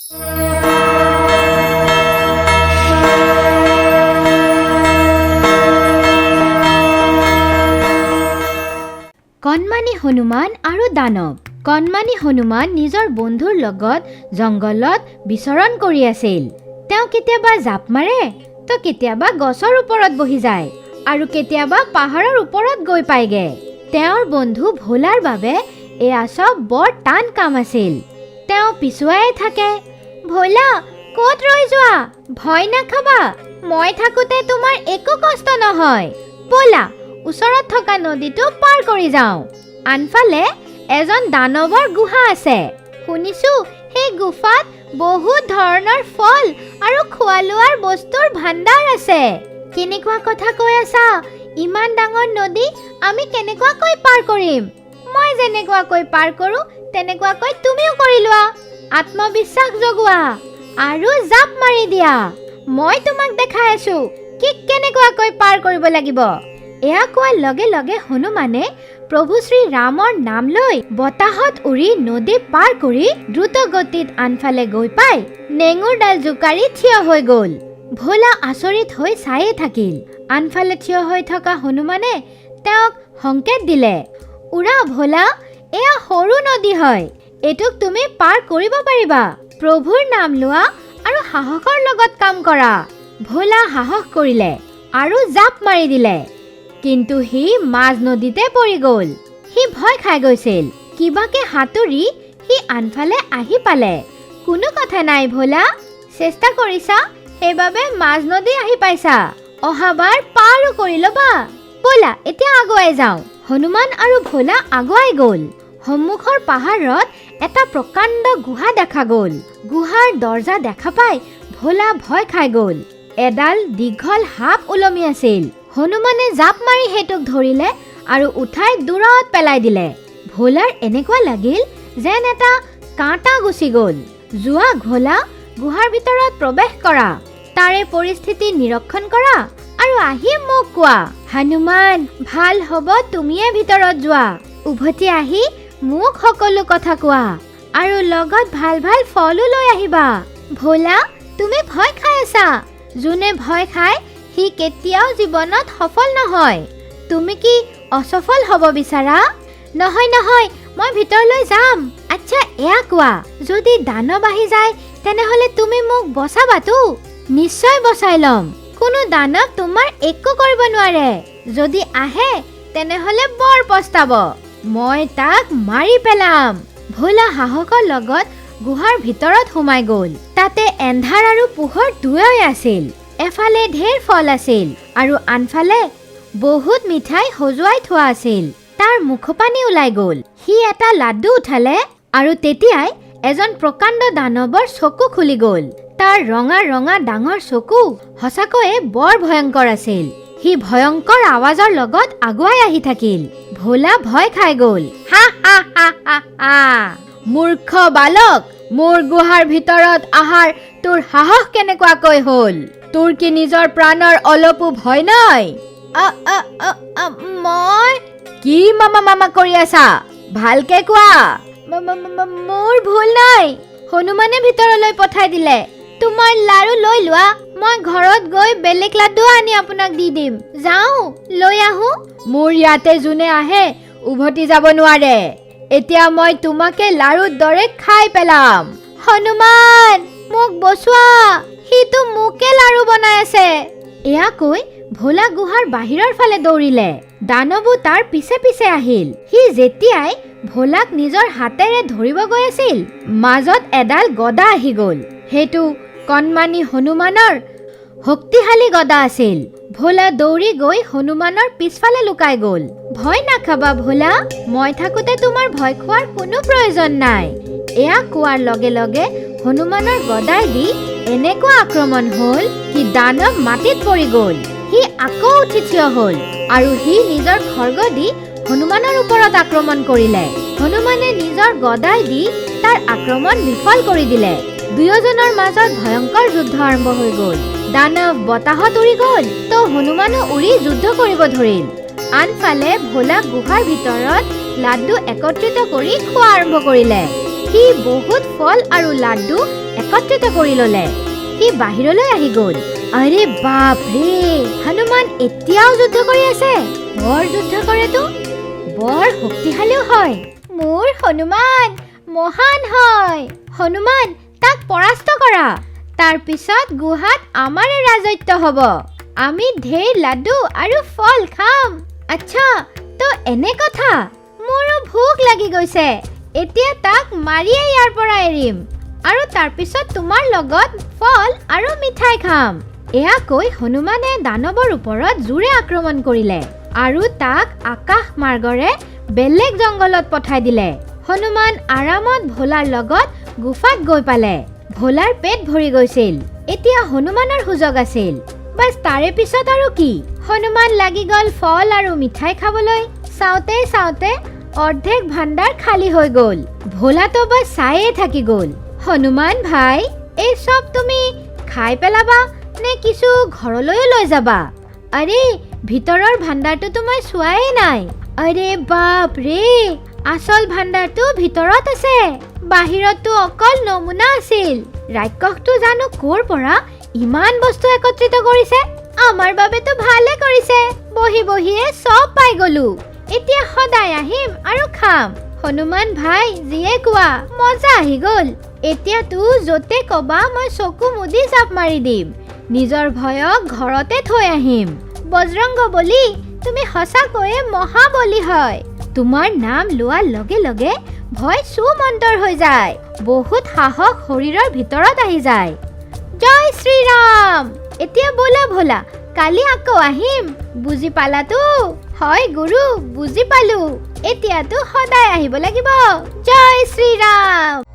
কণমানি হনুমান আৰু দানৱ। কণমানি হনুমান নিজৰ বন্ধুৰ লগত জংগলত বিচৰণ কৰি আছিল। তেওঁ কেতিয়াবা জাপ মাৰে, তো কেতিয়াবা গছৰ ওপৰত বহি যায় আৰু কেতিয়াবা পাহাৰৰ ওপৰত গৈ পায়গে। তেওঁৰ বন্ধু ভোলাৰ বাবে এয়া সব বৰ টান কাম আছিল। তেওঁ পিছুৱাই থাকে, ভোলা ক'ত ৰৈ যোৱা, ভয় নাখাবা, মই থাকোঁতে তোমাৰ একো কষ্ট নহয়, ব'লা ওচৰত থকা নদীটো পাৰ কৰি যাওঁ। আনফালে এজন দানৱৰ গুহা আছে। শুনিছো সেই গুফাত বহুত ধৰণৰ ফল আৰু খোৱা লোৱাৰ বস্তুৰ ভাণ্ডাৰ আছে। কেনেকুৱা কথা কৈ আছা? ইমান ডাঙৰ নদী আমি কেনেকুৱাকৈ পাৰ কৰিম? মই যেনেকুৱাকৈ পাৰ কৰোঁ তেনেকুৱাকৈ তুমিও কৰি লোৱা। আত্মবিশ্বাস জগোৱা আৰু জাপ মাৰি দিয়া। মই তোমাক দেখাই আছো কেনেকুৱাকৈ পাৰ কৰিব লাগিব। এয়া কোৱাৰ লগে লগে হনুমানে প্ৰভু শ্ৰী ৰামৰ নাম লৈ বতাহত উৰি নদী পাৰ কৰি দ্ৰুত গতিত আনফালে গৈ পাই নেঙুৰডাল জোকাৰি থিয় হৈ গ'ল। ভোলা আচৰিত হৈ চায়ে থাকিল। আনফালে থিয় হৈ থকা হনুমানে তেওঁক সংকেত দিলে, উৰা ভোলা, এয়া সৰু নদী হয়, এইটোক তুমি পাৰ কৰিব পাৰিবা। প্ৰভুৰ নাম লোৱা আৰু সাহসৰ লগত কাম কৰা। ভোলা সাহস কৰিলে আৰু জাপ মাৰি দিলে, কিন্তু সি মাজ নদীতে পৰি গ'ল। সি ভয় খাই গৈছিল। কিবাকে সাঁতুৰি সি আনফালে আহি পালে। কোনো কথা নাই ভোলা, চেষ্টা কৰিছা সেইবাবে মাজ নদী আহি পাইছা, অহাবাৰ পাৰো কৰি ল'বা। ব'লা এতিয়া আগুৱাই যাওঁ। হনুমান আৰু ভোলা আগুৱাই গ'ল। সন্মুখৰ পাহাৰত এটা প্ৰকাণ্ড গুহা দেখা গ'ল। গুহাৰ দৰ্জা দেখা পাই ভোলা ভয় খাই গ'ল। এডাল দীঘল সাপ ওলমি আছিল। হনুমানে জাপ মাৰি সেইটোক ধৰিলে আৰু উঠাই দূৰত পেলাই দিলে। ভোলাৰ এনেকুৱা লাগিল যেন এটা কাঁটা গুচি গ'ল। যোৱা ভোলা, গুহাৰ ভিতৰত প্ৰৱেশ কৰা, তাৰে পৰিস্থিতি নিৰীক্ষণ কৰা আৰু আহি মোক কোৱা। হনুমান, ভাল হ'ব তুমিয়ে ভিতৰত যোৱা, উভতি আহি মোক সকলো কথা কোৱা আৰু লগত ভাল ভাল ফলো লৈ আহিবা। ভোলা, তুমি ভয় খাই আছা। যোনে ভয় খায় সি কেতিয়াও জীৱনত সফল নহয়। তুমি কি অসফল হ'ব বিচাৰা? নহয় নহয়, মই ভিতৰলৈ যাম। আচ্ছা এয়া কোৱা, যদি দানৱ আহি যায় তেনেহ'লে তুমি মোক বচাবাতো? নিশ্চয় বচাই ল'ম। কোনো দানৱ তোমাৰ একো কৰিব নোৱাৰে। যদি আহে তেনেহ'লে বৰ পস্তাব, মই তাক মাৰি পেলাম। ভোলা সাহসৰ লগত গুহাৰ ভিতৰত সোমাই গ'ল। তাতে এন্ধাৰ আৰু পোহৰ দুয়োই আছিল। এফালে ঢেৰ ফল আছিল আৰু আনফালে বহুত মিঠাই সজুৱাই থোৱা আছিল। তাৰ মুখপানী ওলাই গ'ল। সি এটা লাড্ডু উঠালে আৰু তেতিয়াই এজন প্ৰকাণ্ড দানৱৰ চকু খুলি গ'ল। তাৰ ৰঙা ৰঙা ডাঙৰ চকু সঁচাকৈয়ে বৰ ভয়ংকৰ আছিল। সি ভয়ংকৰ আৱাজৰ লগত আগুৱাই আহি থাকিল। ভোলা ভয় খাই গ'ল। হা হা হা হা হা, মূৰ্খ বালক, মোৰ গুহাৰ ভিতৰত আহাৰ তোৰ সাহস কেনেকুৱাকৈ হ'ল? তোৰ কি নিজৰ প্ৰাণৰ অলপো ভয় নাই? মই কি মামা মামা কৰি আছা? ভালকে কোৱা। মোৰ ভুল নাই, হনুমানে ভিতৰলৈ পঠাই দিলে। তোমাৰ লাৰু লৈ লোৱা, মই ঘৰত গৈ বেলেগ লাড্ডু আনি আপোনাক দি দিম। যাওঁ, লৈ আহো। মোৰ ইয়াতে যোনে আহে উভতি যাব নোৱাৰে। এতিয়া মই তোমাকে লাৰুৰ দৰে খাই পেলাম। হনুমান, মোক বচোৱা, সিটো মোকে লাৰু বনাই আছে। এয়া কৈ ভোলা গুহাৰ বাহিৰৰ ফালে দৌৰিলে। দানৱো তাৰ পিছে পিছে আহিল। সি যেতিয়াই ভোলাক নিজৰ হাতেৰে ধৰিব গৈ আছিল, মাজত এডাল গদা আহি গ'ল। সেইটো কণমানি হনুমানৰ শক্তিশালী গদা আছিল। ভোলা দৌৰি গৈ হনুমানৰ পিছফালে লুকাই গ'ল। ভয় নাখাবা ভোলা, মই থাকোঁতে তোমাৰ ভয় খোৱাৰ কোনো প্ৰয়োজন নাই। এয়া কোৱাৰ লগে লগে হনুমানৰ গদাই দি এনেকুৱা আক্ৰমণ হ'ল কি দানৱ মাটিত পৰি গ'ল। সি আকৌ উঠি থিয় হ'ল আৰু সি নিজৰ খৰ্গ দি হনুমানৰ ওপৰত আক্ৰমণ কৰিলে। হনুমানে নিজৰ গদাই দি তাৰ আক্ৰমণ বিফল কৰি দিলে। দুয়োজনৰ মাজত ভয়ংকৰ যুদ্ধ আৰম্ভ হৈ গ'ল। দানৱ বতাহত উৰি গ'ল, তো হনুমানো উৰি যুদ্ধ কৰিব ধৰিল। আনফালে ভোলা গুহাৰ ভিতৰত লাড্ডু একত্ৰিত কৰি খোৱা আৰম্ভ কৰিলে। সি বহুত ফল আৰু লাড্ডু একত্ৰিত কৰি ললে। সি বাহিৰলৈ আহি গল। আৰে বাপ ৰে, হনুমান এতিয়াও যুদ্ধ কৰি আছে। বৰ যুদ্ধ কৰেতো, বৰ শক্তিশালীও হয়। মোৰ হনুমান মহান হয়। হনুমান, তাক পৰাস্ত কৰা। তাৰ পিছত গুহাত আমাৰে ৰাজত্ব হ'ব। আমি ঢেৰ লাডু আৰু ফল খাম। আচ্ছা, তো এনে কথা। মোৰো ভোক লাগি গৈছে। এতিয়া তাক মাৰিয়ে ইয়াৰ পৰা এৰিম আৰু তাৰ পিছত তোমাৰ লগত ফল আৰু মিঠাই খাম। এয়া কৈ হনুমানে দানৱৰ ওপৰত জোৰে আক্ৰমণ কৰিলে আৰু তাক আকাশ মাৰ্গৰে বেলেগ জংঘলত পঠাই দিলে। হনুমান আৰামত ভোলাৰ লগত গুফাত গৈ পালে। ভোলাৰ পেট ভৰি গৈছিল। এতিয়া হনুমানৰ সুযোগ আছিল। বাছ তাৰে পিছত আৰু কি? হনুমান লাগি গল ফল আৰু মিঠাই খাবলৈ। চাওঁতে চাওঁতে অৰ্ধেক ভাণ্ডাৰ খালী হৈ গল। ভোলাটো বাছ চায়ে থাকি গল। হনুমান ভাই, এই সব তুমি খাই পেলাবা নে কিছু ঘৰলৈও লৈ যাবা? আৰে, ভিতৰৰ ভাণ্ডাৰটোতো মই চোৱাই নাই। আৰে বাপ ৰে, আচল ভাণ্ডাৰটো ভিতৰত আছে। বাহিৰতো অকল নমুনা আছিল। ৰাক্ষসটো জানো ক'ৰ পৰা ইমান বস্তু একত্ৰিত কৰিছে। আমাৰ বাবেতো ভালে কৰিছে, বহি বহিয়ে চব পাই গলো। এতিয়া সদায় আহিম আৰু খাম। হনুমান ভাই, যিয়ে কোৱা, মজা আহি গল। এতিয়াতো য'তে কবা মই চকু মুদি জাপ মাৰি দিম। নিজৰ ভয়ক ঘৰতে থৈ আহিম। বজৰংগ বলি, তুমি সঁচাকৈয়ে মহাবলী হয়। তোমাৰ নাম লোৱাৰ লগে লগে ভয় সুমন্তৰ হৈ যায়। বহুত সাহস শৰীৰৰ ভিতৰত আহি যায়। জয় শ্ৰীৰাম। এতিয়া বলা ভোলা, কালি আকৌ আহিম। বুজি পালাতো? হয় গুৰু, বুজি পালো। এতিয়াতো সদায় আহিব লাগিব। জয় শ্ৰীৰাম।